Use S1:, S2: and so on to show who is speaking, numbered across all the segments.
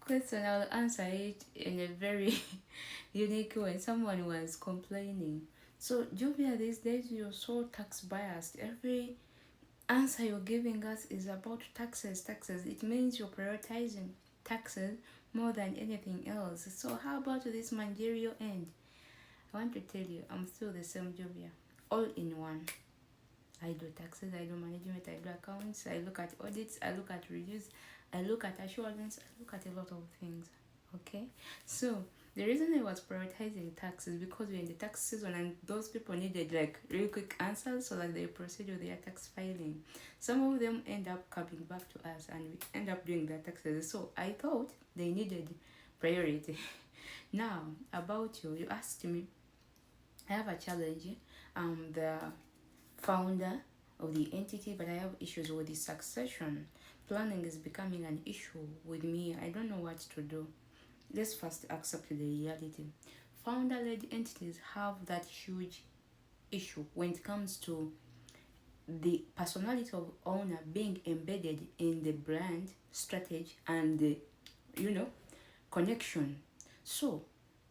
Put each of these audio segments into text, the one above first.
S1: question, I'll answer it in a very unique way. Someone was complaining. So, Jovia, these days you're so tax biased. Every answer you're giving us is about taxes, taxes. It means you're prioritizing taxes more than anything else. So, how about this managerial end? I want to tell you, I'm still the same Jovia, all in one. I do taxes, I do management, I do accounts, I look at audits, I look at reviews, I look at assurance, I look at a lot of things. Okay? So the reason I was prioritizing tax is because we're in the tax season and those people needed like really quick answers so that they proceed with their tax filing. Some of them end up coming back to us and we end up doing their taxes. So I thought they needed priority. Now, about you, you asked me, I have a challenge. I'm the founder of the entity, but I have issues with the succession. Planning is becoming an issue with me. I don't know what to do. Let's first accept the reality. Founder led entities have that huge issue when it comes to the personality of owner being embedded in the brand strategy and the, you know, connection. So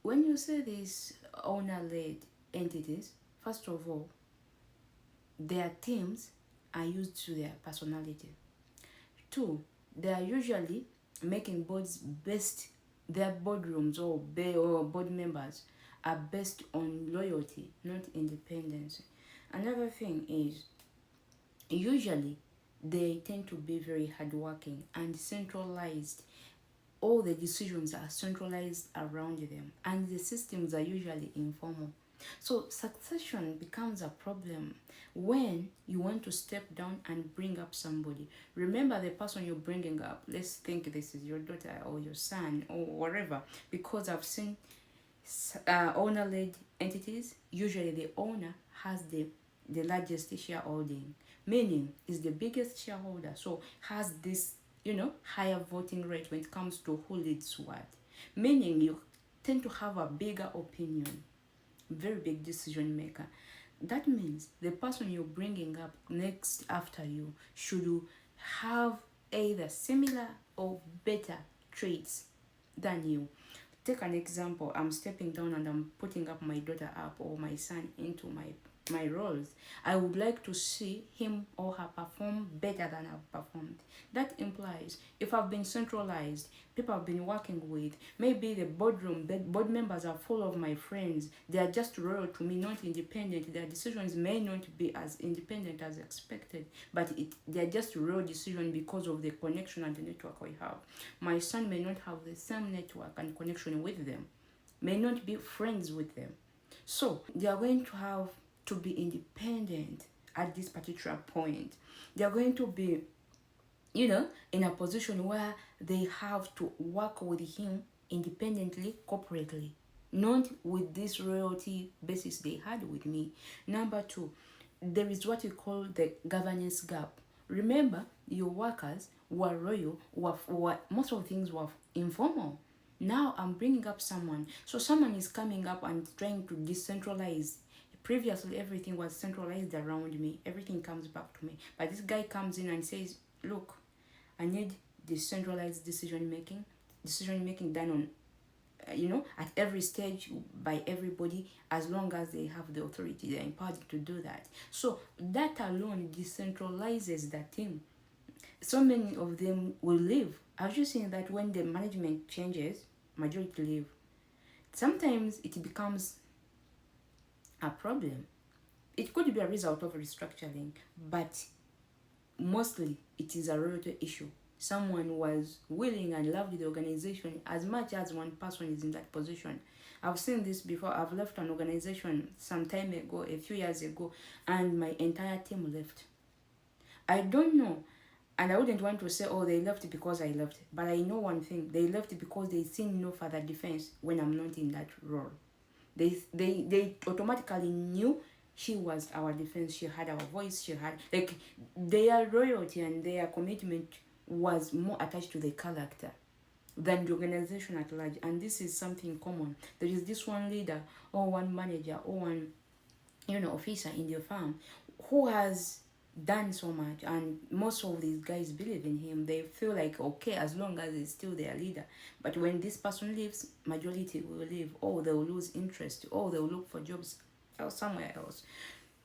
S1: when you say these owner led entities, first of all, their teams are used to their personality. Two, they are usually making boards based, their boardrooms or board members are based on loyalty, not independence. Another thing is usually they tend to be very hardworking and centralized. All the decisions are centralized around them, and the systems are usually informal. So, succession becomes a problem when you want to step down and bring up somebody. Remember the person you're bringing up. Let's think this is your daughter or your son or whatever, because I've seen owner led entities. Usually, the owner has the largest shareholding, meaning is the biggest shareholder, so has this, higher voting rate when it comes to who leads what, meaning you tend to have a bigger opinion, very big decision maker. That means the person you're bringing up next after you should have either similar or better traits than you. Take an example. I'm stepping down and I'm putting up my daughter up or my son into my roles. I would like to see him or her perform better than I've performed. That implies if I've been centralized, people I've been working with, maybe the boardroom, the board members are full of my friends. They are just loyal to me, not independent. Their decisions may not be as independent as expected, but they're just real decisions because of the connection and the network we have. My son may not have the same network and connection with them, may not be friends with them. So they are going to have to be independent at this particular point. They are going to be, in a position where they have to work with him independently, corporately, not with this royalty basis they had with me. Number two, there is what we call the governance gap. Remember, your workers were royal, were most of the things were informal. Now I'm bringing up someone. So someone is coming up and trying to decentralize. Previously, everything was centralized around me. Everything comes back to me. But this guy comes in and says, look, I need decentralized decision making done on, at every stage by everybody, as long as they have the authority, they're empowered to do that. So that alone decentralizes that team. So many of them will leave. I was just saying that when the management changes, majority leave. Sometimes it becomes a problem. It could be a result of restructuring, but mostly it is a royalty issue. Someone was willing and loved the organization as much as one person is in that position. I've seen this before. I've left an organization some time ago, a few years ago, and my entire team left. I don't know, and I wouldn't want to say, oh, they left because I left, but I know one thing: they left because they see no further defense when I'm not in that role. They automatically knew she was our defense. She had our voice. She had, like, their loyalty and their commitment was more attached to the character than the organization at large. And this is something common. There is this one leader or one manager or one officer in your firm who has done so much, and most of these guys believe in him. They feel like, okay, as long as he's still their leader. But when this person leaves, majority will leave, or they will lose interest, or they will look for jobs somewhere else.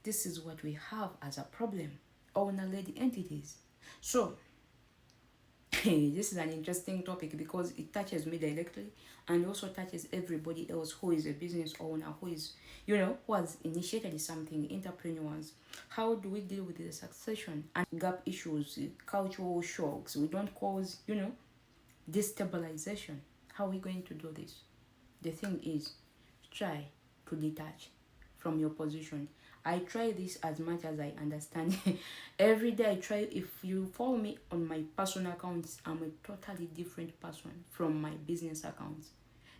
S1: This is what we have as a problem, owner-led entities. So this is an interesting topic because it touches me directly and also touches everybody else who is a business owner, who is, who has initiated something, entrepreneurs. How do we deal with the succession and gap issues, cultural shocks? We don't cause, destabilization. How are we going to do this? The thing is, try to detach from your position. I try this as much as I understand. Every day I try. If you follow me on my personal accounts, I'm a totally different person from my business accounts.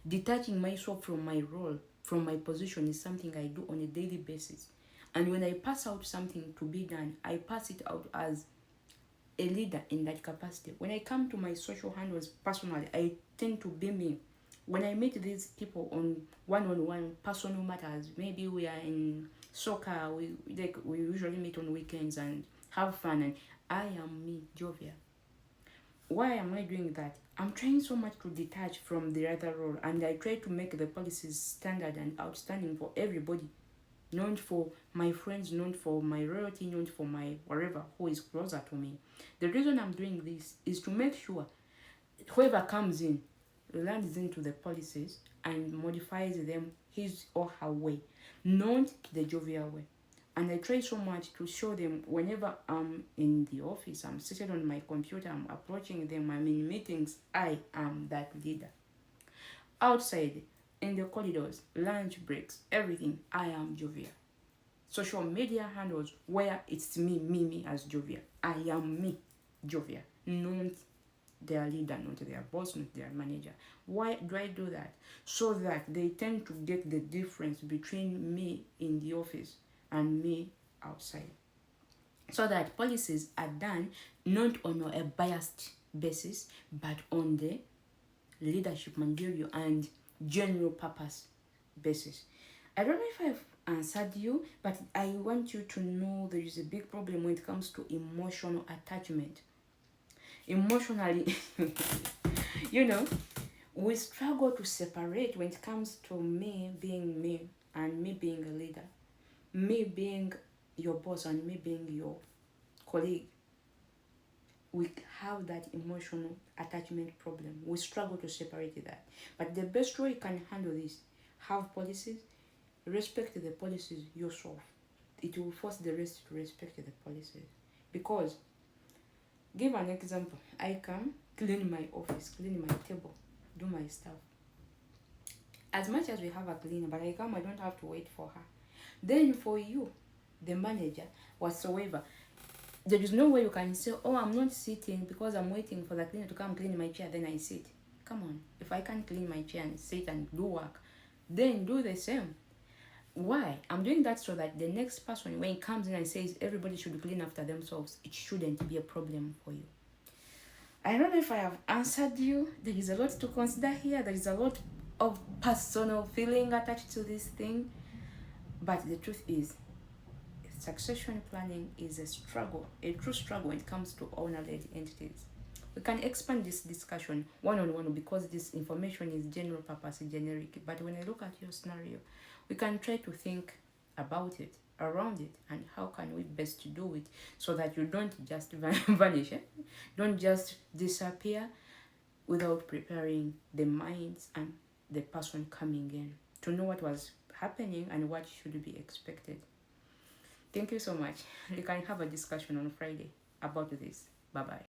S1: Detaching myself from my role, from my position, is something I do on a daily basis. And when I pass out something to be done, I pass it out as a leader in that capacity. When I come to my social handles personally, I tend to be me. When I meet these people on one-on-one personal matters, maybe we are in soccer, we usually meet on weekends and have fun, and I am me, Jovia. Why am I doing that? I'm trying so much to detach from the other role, and I try to make the policies standard and outstanding for everybody, not for my friends, not for my royalty, not for my whatever who is closer to me. The reason I'm doing this is to make sure whoever comes in lands into the policies and modifies them his or her way, not the jovial way. And I try so much to show them whenever I'm in the office, I'm sitting on my computer, I'm approaching them, I'm in meetings, I am that leader. Outside, in the corridors, lunch breaks, everything, I am jovial. Social media handles where it's me as jovial. I am me, jovial, not their leader, not their boss, not their manager. Why do I do that? So that they tend to get the difference between me in the office and me outside. So that policies are done not on a biased basis, but on the leadership, managerial, and general purpose basis. I don't know if I've answered you, but I want you to know there is a big problem when it comes to emotional attachment. Emotionally, you know, we struggle to separate when it comes to me being me and me being a leader, me being your boss and me being your colleague. We have that emotional attachment problem. We struggle to separate that. But the best way you can handle this, have policies, respect the policies yourself. It will force the rest to respect the policies. Because, give an example, I come, clean my office, clean my table, do my stuff. As much as we have a cleaner, but I come, I don't have to wait for her. Then for you, the manager, whatsoever, there is no way you can say, oh, I'm not sitting because I'm waiting for the cleaner to come clean my chair, then I sit. Come on, if I can't clean my chair and sit and do work, then do the same. Why? I'm doing that so that the next person, when he comes in and says everybody should clean after themselves, it shouldn't be a problem for you. I don't know if I have answered you. There is a lot to consider here. There is a lot of personal feeling attached to this thing. But the truth is, succession planning is a struggle, a true struggle when it comes to owner-led entities. We can expand this discussion one-on-one because this information is general purpose, generic. But when I look at your scenario, we can try to think about it, around it, and how can we best do it so that you don't just vanish, don't just disappear without preparing the minds and the person coming in to know what was happening and what should be expected. Thank you so much. We can have a discussion on Friday about this. Bye-bye.